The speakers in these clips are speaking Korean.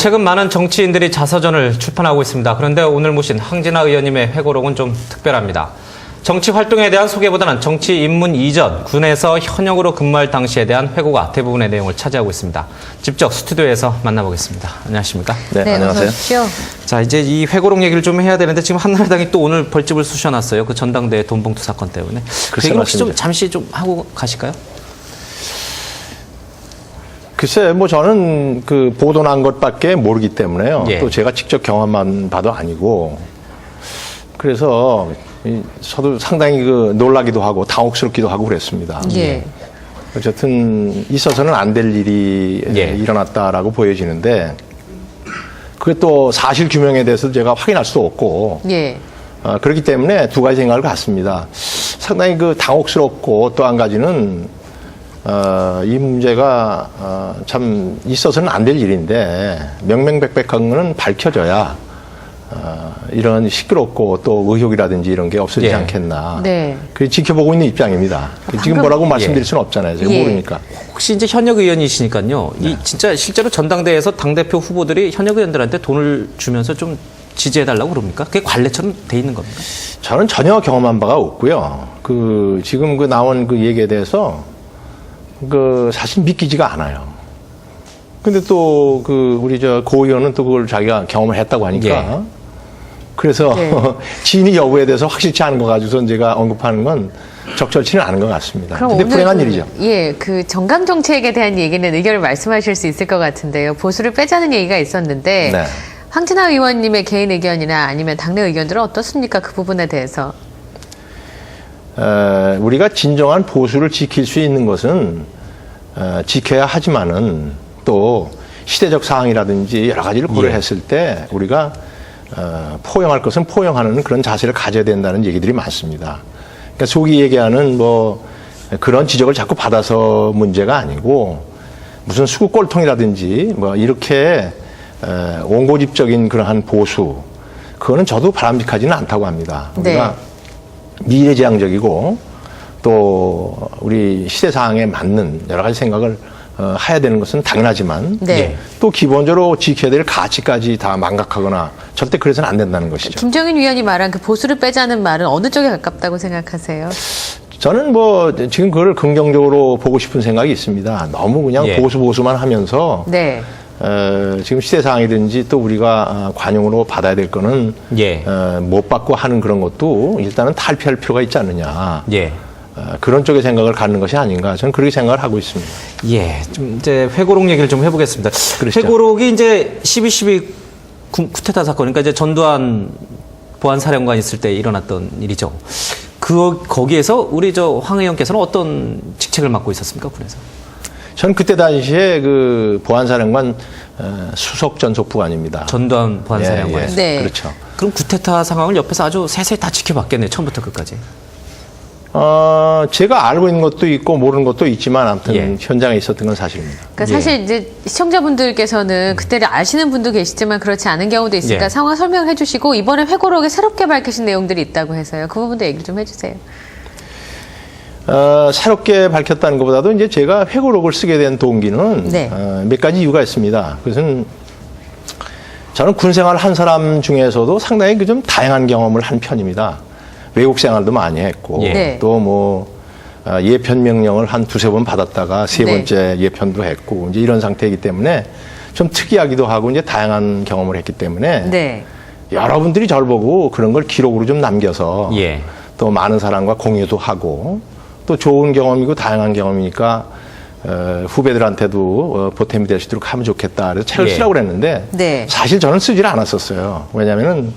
최근 많은 정치인들이 자서전을 출판하고 있습니다. 그런데 오늘 모신 황진아 의원님의 회고록은 좀 특별합니다. 정치 활동에 대한 소개보다는 정치 입문 이전, 군에서 현역으로 근무할 당시에 대한 회고가 대부분의 내용을 차지하고 있습니다. 직접 스튜디오에서 만나보겠습니다. 안녕하십니까? 네, 안녕하세요. 자, 이제 이 회고록 얘기를 좀 해야 되는데 지금 한나라당이 또 오늘 벌집을 쑤셔놨어요. 그 전당대회 돈봉투 사건 때문에. 그 얘기 혹시 좀 잠시 좀 하고 가실까요? 글쎄, 뭐 저는 그 보도 난 것밖에 모르기 때문에요. 예. 또 제가 직접 경험한 바도 아니고, 그래서 저도 상당히 그 놀라기도 하고 당혹스럽기도 하고 그랬습니다. 예. 어쨌든 있어서는 안 될 일이 예. 일어났다라고 보여지는데, 그게 또 사실 규명에 대해서 제가 확인할 수도 없고, 예. 그렇기 때문에 두 가지 생각을 갖습니다. 상당히 그 당혹스럽고 또 한 가지는 이 문제가 참 있어서는 안 될 일인데 명명백백한 거는 밝혀져야 이런 시끄럽고 또 의혹이라든지 이런 게 없어지지 예. 않겠나. 네. 그 지켜보고 있는 입장입니다. 지금 뭐라고 말씀드릴 수는 없잖아요. 제가 예. 모르니까. 혹시 이제 현역 의원이시니까요. 이 진짜 실제로 전당대회에서 당대표 후보들이 현역 의원들한테 돈을 주면서 좀 지지해달라고 그럽니까? 그게 관례처럼 돼 있는 겁니까? 저는 전혀 경험한 바가 없고요. 지금 나온 그 얘기에 대해서 사실 믿기지가 않아요. 근데 또 우리 고 의원은 또 그걸 자기가 경험을 했다고 하니까. 예. 그래서 네. 진위 여부에 대해서 확실치 않은 거 가지고서 제가 언급하는 건 적절치는 않은 것 같습니다. 그럼 근데 오늘 불행한 일이죠. 예, 그 정강 정책에 대한 얘기는 의견을 말씀하실 수 있을 것 같은데요. 보수를 빼자는 얘기가 있었는데 네. 황진아 의원님의 개인 의견이나 아니면 당내 의견들은 어떻습니까? 그 부분에 대해서. 우리가 진정한 보수를 지킬 수 있는 것은 지켜야 하지만은 또 시대적 상황이라든지 여러 가지를 고려했을 때 우리가 포용할 것은 포용하는 그런 자세를 가져야 된다는 얘기들이 많습니다. 그러니까 속이 얘기하는 그런 지적을 자꾸 받아서 문제가 아니고 무슨 수구 꼴통이라든지 이렇게 원고집적인 그러한 보수, 그거는 저도 바람직하지는 않다고 합니다. 우리가 미래지향적이고 또 우리 시대 상황에 맞는 여러 가지 생각을 해야 되는 것은 당연하지만 네. 또 기본적으로 지켜야 될 가치까지 다 망각하거나 절대 그래서는 안 된다는 것이죠. 김정인 위원이 말한 그 보수를 빼자는 말은 어느 쪽에 가깝다고 생각하세요? 저는 지금 그걸 긍정적으로 보고 싶은 생각이 있습니다. 너무 그냥 예. 보수만 하면서 네. 지금 시대 상황이든지 또 우리가 관용으로 받아야 될 거는 예. 못 받고 하는 그런 것도 일단은 탈피할 필요가 있지 않느냐. 예. 그런 쪽의 생각을 갖는 것이 아닌가. 저는 그렇게 생각을 하고 있습니다. 예. 좀 이제 회고록 얘기를 좀 해보겠습니다. 그러시죠. 회고록이 이제 12.12 쿠데타 사건, 그러니까 이제 전두환 보안사령관 있을 때 일어났던 일이죠. 거기에서 우리 황 의원께서는 어떤 직책을 맡고 있었습니까, 군에서? 전 그때 당시에 보안사령관 수석 전속부관입니다. 전두환 보안사령관. 예, 예. 네. 그렇죠. 그럼 쿠데타 상황을 옆에서 아주 세세히 다 지켜봤겠네요, 처음부터 끝까지. 제가 알고 있는 것도 있고 모르는 것도 있지만 아무튼 예. 현장에 있었던 건 사실입니다. 그러니까 사실 이제 시청자분들께서는 그때를 아시는 분도 계시지만 그렇지 않은 경우도 있으니까 예. 상황 설명해 주시고 이번에 회고록에 새롭게 밝히신 내용들이 있다고 해서요. 그 부분도 얘기 좀 해주세요. 새롭게 밝혔다는 것보다도 이제 제가 회고록을 쓰게 된 동기는 네. 몇 가지 이유가 있습니다. 그것은 저는 군 생활 한 사람 중에서도 상당히 좀 다양한 경험을 한 편입니다. 외국 생활도 많이 했고 예. 네. 또 예편 명령을 한 두세 번 받았다가 세 네. 번째 예편도 했고 이제 이런 상태이기 때문에 좀 특이하기도 하고 이제 다양한 경험을 했기 때문에 네. 여러분들이 저를 보고 그런 걸 기록으로 좀 남겨서 예. 또 많은 사람과 공유도 하고 또 좋은 경험이고 다양한 경험이니까 후배들한테도 보탬이 될 수 있도록 하면 좋겠다. 그래서 책을 예. 쓰라고 그랬는데 네. 사실 저는 쓰질 않았었어요. 왜냐하면은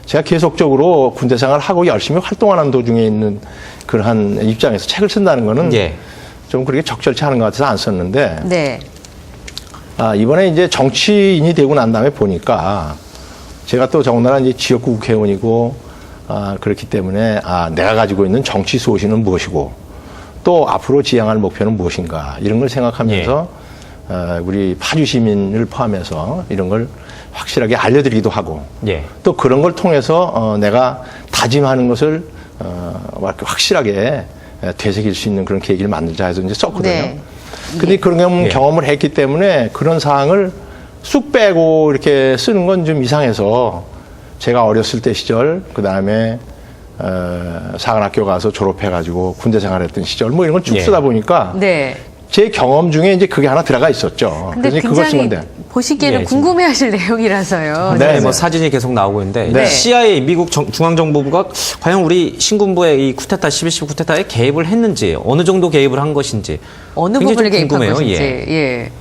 제가 계속적으로 군대 생활을 하고 열심히 활동하는 도중에 있는 그러한 입장에서 책을 쓴다는 거는 예. 좀 그렇게 적절치 않은 것 같아서 안 썼는데 네. 이번에 이제 정치인이 되고 난 다음에 보니까 제가 또 더군다나 이제 지역구 국회의원이고 그렇기 때문에 내가 가지고 있는 정치 소신은 무엇이고 또 앞으로 지향할 목표는 무엇인가 이런 걸 생각하면서 우리 파주 시민을 포함해서 이런 걸 확실하게 알려드리기도 하고 예. 또 그런 걸 통해서 내가 다짐하는 것을 확실하게 되새길 수 있는 그런 계기를 만들자 해서 이제 썼거든요. 네. 근데 그런 예. 경험을 했기 때문에 그런 사항을 쑥 빼고 이렇게 쓰는 건 좀 이상해서 제가 어렸을 때 시절, 그 다음에 사관학교 가서 졸업해가지고 군대 생활했던 시절 뭐 이런 걸 쭉 예. 쓰다 보니까 네. 제 경험 중에 이제 그게 하나 들어가 있었죠. 근데 그래서 그걸 쓰면 굉장히 돼. 보시기에는 예, 궁금해하실 내용이라서요. 네. 뭐 사진이 계속 나오고 있는데 네. CIA 미국 중앙정보부가 과연 우리 신군부의 이 쿠데타 12.12 쿠데타에 개입을 했는지 어느 정도 개입을 한 것인지 어느 굉장히 부분을 좀 개입한 궁금해요. 것인지. 예. 예.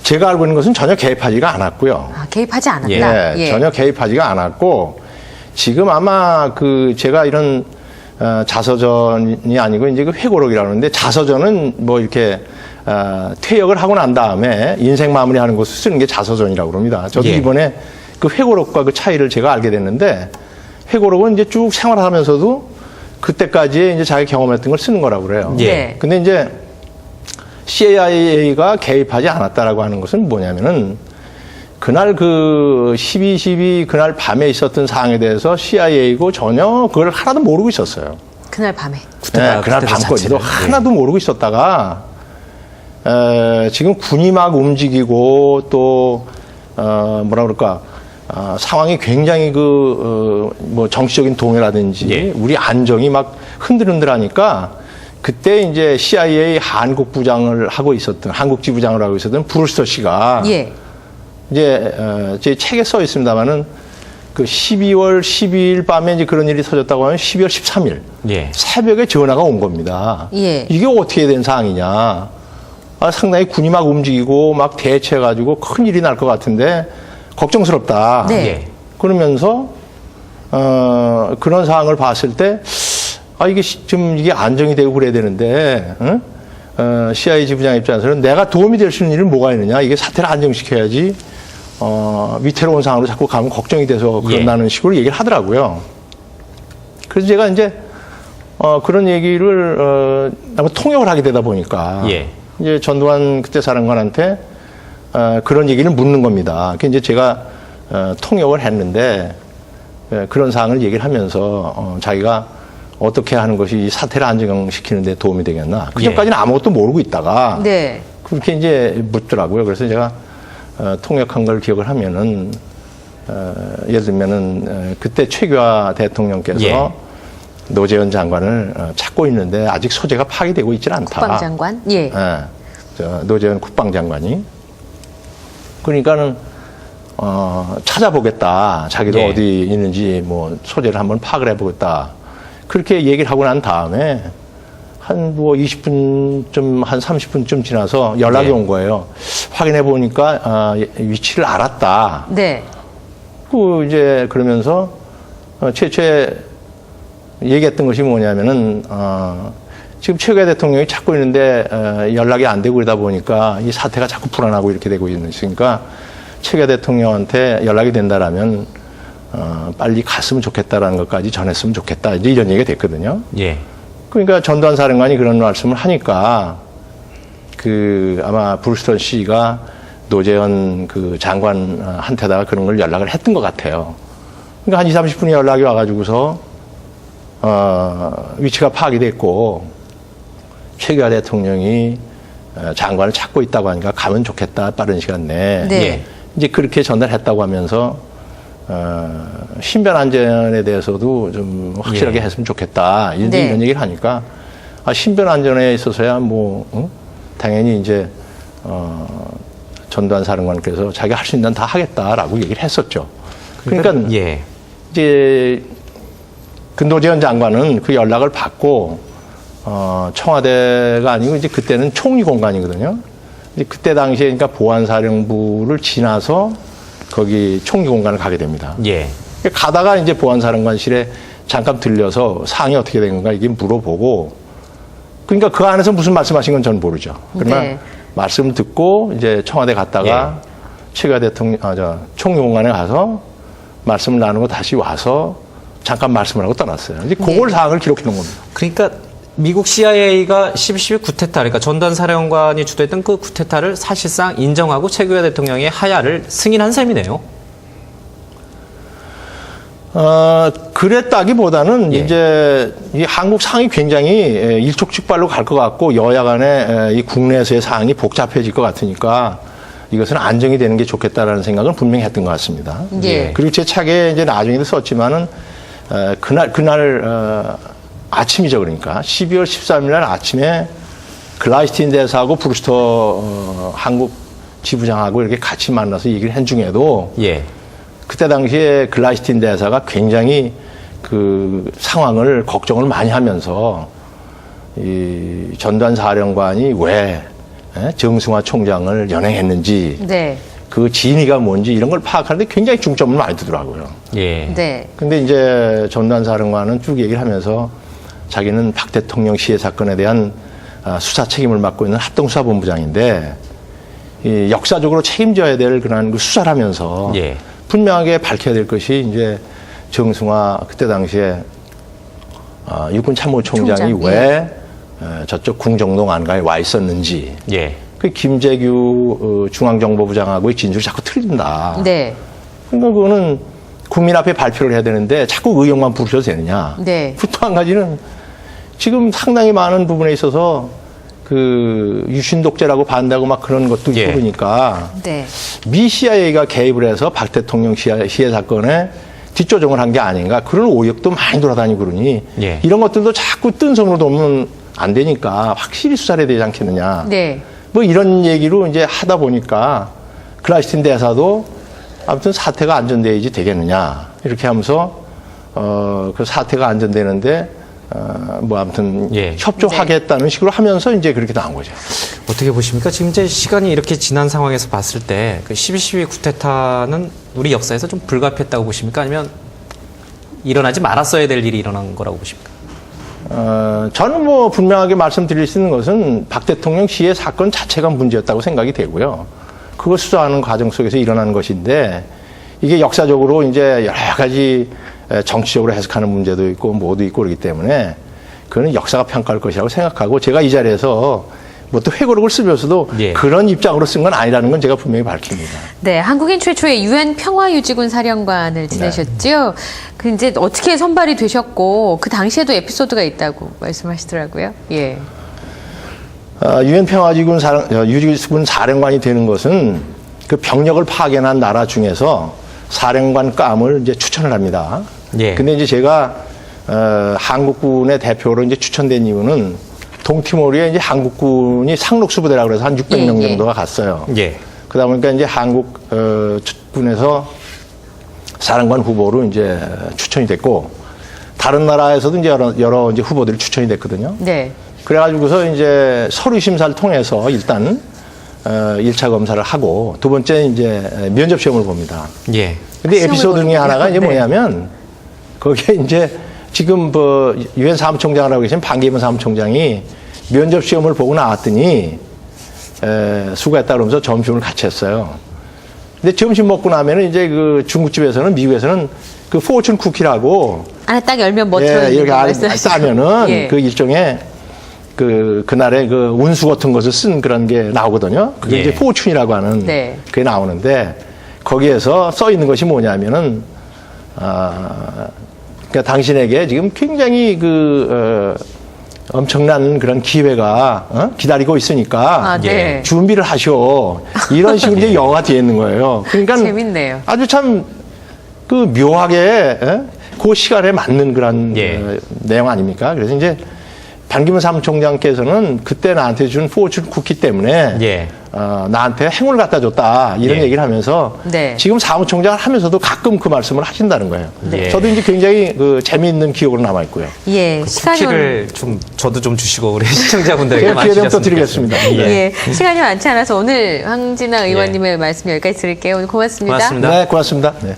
제가 알고 있는 것은 전혀 개입하지가 않았고요. 아, 개입하지 않았다. 예, 전혀 개입하지가 않았고 지금 아마 그 제가 이런 자서전이 아니고 이제 그 회고록이라고 하는데 자서전은 뭐 이렇게 퇴역을 하고 난 다음에 인생 마무리하는 것을 쓰는 게 자서전이라고 그럽니다. 저도 예. 이번에 그 회고록과 그 차이를 제가 알게 됐는데 회고록은 이제 쭉 생활하면서도 그때까지 이제 자기 경험했던 걸 쓰는 거라고 그래요. 예. 네. 근데 이제 CIA가 개입하지 않았다라고 하는 것은 뭐냐면은 그날 그 12.12 그날 밤에 있었던 사항에 대해서 CIA고 전혀 그걸 하나도 모르고 있었어요. 그날 밤에. 네, 그날 쿠데타 밤까지도 자체를. 하나도 모르고 있었다가 지금 군이 막 움직이고 또 뭐라 그럴까 상황이 굉장히 뭐 정치적인 동요라든지 예. 우리 안정이 막 흔들흔들하니까 그때 이제 CIA 한국부장을 하고 있었던 한국지부장을 하고 있었던 브루스터 씨가 예. 이제 제 책에 써 있습니다만은 그 12월 12일 밤에 이제 그런 일이 터졌다고 하면 12월 13일 예. 새벽에 전화가 온 겁니다. 예. 이게 어떻게 된 상황이냐? 상당히 군이 막 움직이고 막 대체해가지고 큰 일이 날 것 같은데 걱정스럽다. 네. 예. 그러면서 그런 상황을 봤을 때 이게 좀 이게 안정이 되고 그래야 되는데 응? CIA 지부장 입장에서는 내가 도움이 될 수 있는 일은 뭐가 있느냐? 이게 사태를 안정시켜야지 위태로운 상황으로 자꾸 가면 걱정이 돼서 그런다는 식으로 얘기를 하더라고요. 그래서 제가 이제 그런 얘기를 한번 통역을 하게 되다 보니까 예. 이제 전두환 그때 사령관한테 그런 얘기를 묻는 겁니다. 그 이제 제가 통역을 했는데 그런 사항을 얘기를 하면서 자기가 어떻게 하는 것이 이 사태를 안정시키는 데 도움이 되겠나. 그 전까지는 아무것도 모르고 있다가 네. 그렇게 이제 묻더라고요. 그래서 제가 통역한 걸 기억을 하면은 예를 들면은 그때 최규하 대통령께서 예. 노재현 장관을 찾고 있는데 아직 소재가 파기되고 있질 않다. 국방장관. 예. 노재현 국방장관이 그러니까는 찾아보겠다. 자기도 예. 어디 있는지 뭐 소재를 한번 파악을 해보겠다. 그렇게 얘기를 하고 난 다음에 한 뭐 20분쯤 한 30분쯤 지나서 연락이 예. 온 거예요. 확인해 보니까 위치를 알았다. 네. 그 이제 그러면서 최초에 얘기했던 것이 뭐냐면은 지금 최규하 대통령이 찾고 있는데 연락이 안 되고 그러다 보니까 이 사태가 자꾸 불안하고 이렇게 되고 있으니까 최규하 대통령한테 연락이 된다라면 빨리 갔으면 좋겠다라는 것까지 전했으면 좋겠다. 이제 이런 얘기가 됐거든요. 예. 그러니까 전두환 사령관이 그런 말씀을 하니까 아마 브루스턴 씨가 노재현 그 장관한테다가 그런 걸 연락을 했던 것 같아요. 그러니까 한 20, 30분이 연락이 와가지고서 위치가 파악이 됐고 최규하 대통령이 장관을 찾고 있다고 하니까 가면 좋겠다. 빠른 시간 내에. 네. 예. 이제 그렇게 전달했다고 하면서 신변 안전에 대해서도 좀 확실하게 예. 했으면 좋겠다. 이런 네. 얘기를 하니까 신변 안전에 있어서야 뭐 당연히 이제 전두환 사령관께서 자기가 할 수 있는 다 하겠다라고 얘기를 했었죠. 그러니까 예. 이제 그 노재현 장관은 그 연락을 받고 청와대가 아니고 이제 그때는 총리 공간이거든요. 이제 그때 당시에 그러니까 보안사령부를 지나서 거기 총리 공간을 가게 됩니다. 예. 가다가 이제 보안사령관실에 잠깐 들려서 상황이 어떻게 된 건가 이게 물어보고 그러니까 그 안에서 무슨 말씀하신 건 저는 모르죠. 그러나 네. 말씀 듣고 이제 청와대 갔다가 최규하 대통령, 총리 공간에 가서 말씀을 나누고 다시 와서 잠깐 말씀을 하고 떠났어요. 이제 그걸 사항을 기록해 놓은 겁니다. 그러니까 미국 CIA가 12.12 쿠데타, 그러니까 전두환 사령관이 주도했던 그 쿠데타를 사실상 인정하고 최규하 대통령의 하야를 승인한 셈이네요. 그랬다기보다는 예. 이제 이 한국 상황이 굉장히 일촉즉발로 갈 것 같고 여야 간에 이 국내에서의 상황이 복잡해질 것 같으니까 이것은 안정이 되는 게 좋겠다라는 생각은 분명히 했던 것 같습니다. 예. 그리고 제 책에 이제 나중에도 썼지만은 그날 아침이죠. 그러니까 12월 13일 날 아침에 글라이스틴 대사하고 브루스터 한국 지부장하고 이렇게 같이 만나서 얘기를 한 중에도 예. 그때 당시에 글라이스틴 대사가 굉장히 그 상황을 걱정을 많이 하면서 이 전두환 사령관이 왜 정승화 총장을 연행했는지 네. 그 진위가 뭔지 이런 걸 파악하는데 굉장히 중점을 많이 두더라고요. 예. 네. 근데 이제 전두환 사령관은 쭉 얘기를 하면서 자기는 박 대통령 시해 사건에 대한 수사 책임을 맡고 있는 합동수사본부장인데 이 역사적으로 책임져야 될 그런 그 수사를 하면서 예. 분명하게 밝혀야 될 것이 이제 정승화 그때 당시에 육군 참모총장이 총장, 왜 저쪽 궁정동 안가에 와 있었는지 예. 그 김재규 중앙정보부장하고의 진술이 자꾸 틀린다. 네. 그러니까 그거는 국민 앞에 발표를 해야 되는데 자꾸 의혹만 부르셔도 되느냐. 네. 또 한 가지는 지금 상당히 많은 부분에 있어서 그 유신 독재라고 반대하고 막 그런 것도 있고 예. 그러니까 네. 미 CIA가 개입을 해서 박 대통령 시해 사건에 뒷조정을 한 게 아닌가 그런 오역도 많이 돌아다니고 그러니 예. 이런 것들도 자꾸 뜬 손으로 놓으면 안 되니까 확실히 수사를 해야 되지 않겠느냐. 네. 뭐 이런 얘기로 이제 하다 보니까 글라이스틴 대사도 아무튼 사태가 안전돼야지 되겠느냐 이렇게 하면서 그 사태가 안전되는데 뭐 아무튼 예. 협조하겠다는 식으로 하면서 이제 그렇게 나온 거죠. 어떻게 보십니까? 지금 이제 시간이 이렇게 지난 상황에서 봤을 때 그 12.12 쿠데타는 우리 역사에서 좀 불가피했다고 보십니까? 아니면 일어나지 말았어야 될 일이 일어난 거라고 보십니까? 저는 뭐 분명하게 말씀드릴 수 있는 것은 박 대통령 시해 사건 자체가 문제였다고 생각이 되고요. 그걸 수사하는 과정 속에서 일어나는 것인데 이게 역사적으로 이제 여러 가지 정치적으로 해석하는 문제도 있고 뭐도 있고 그렇기 때문에 그거는 역사가 평가할 것이라고 생각하고 제가 이 자리에서 뭐 또 회고록을 쓰면서도 예. 그런 입장으로 쓴 건 아니라는 건 제가 분명히 밝힙니다. 네, 한국인 최초의 유엔 평화유지군 사령관을 지내셨죠. 그 이제 어떻게 선발이 되셨고 그 당시에도 에피소드가 있다고 말씀하시더라고요. 예. 유엔 평화유지군 유지군 사령관이 되는 것은 그 병력을 파견한 나라 중에서 사령관감을 이제 추천을 합니다. 예. 근데 이제 제가 한국군의 대표로 이제 추천된 이유는 동티모르에 이제 한국군이 상록수부대라고 그래서 한 600명 예. 정도가 갔어요. 예. 그러다 보니까 이제 한국군에서 사령관 후보로 이제 추천이 됐고 다른 나라에서도 이제 여러 이제 후보들이 추천이 됐거든요. 네. 그래가지고서 이제 서류 심사를 통해서 일단 1차 검사를 하고 두 번째 이제 면접 시험을 봅니다. 예. 근데 에피소드 중에 하나가 이제 네. 뭐냐면 거기에 이제 지금 뭐 유엔 사무총장이라고 계신 반기문 사무총장이 면접 시험을 보고 나왔더니 수고했다 그러면서 점심을 같이 했어요. 근데 점심 먹고 나면은 이제 그 중국집에서는 미국에서는 그 포춘 쿠키라고 안에 딱 열면 뭐 들어있는 이렇게 거 안에 말씀하시죠? 싸면은 예. 그 일종의 그날의 그 운수 같은 것을 쓴 그런 게 나오거든요. 그게 예. 이제 포춘이라고 하는 네. 그게 나오는데 거기에서 써 있는 것이 뭐냐면은 그러니까 당신에게 지금 굉장히 엄청난 그런 기회가 기다리고 있으니까 아, 네. 준비를 하셔. 이런 식으로 이제 영어가 되어 있는 거예요. 그러니까 재밌네요. 아주 참 그 묘하게 그 시간에 맞는 그런 예. 내용 아닙니까? 그래서 이제 반기문 사무총장께서는 그때 나한테 준 포춘 쿠키 때문에 예. 나한테 행운을 갖다 줬다 이런 예. 얘기를 하면서 네. 지금 사무총장을 하면서도 가끔 그 말씀을 하신다는 거예요. 네. 저도 이제 굉장히 그 재미있는 기억으로 남아 있고요. 예. 시간이 쿠키를 좀 저도 좀 주시고 우리 시청자분들에게 제가 기회 되면 또 많이 드리겠습니다. 예. 시간이 많지 않아서 오늘 황진아 의원님의 말씀 여기까지 드릴게요. 오늘 고맙습니다. 고맙습니다. 네, 고맙습니다. 네.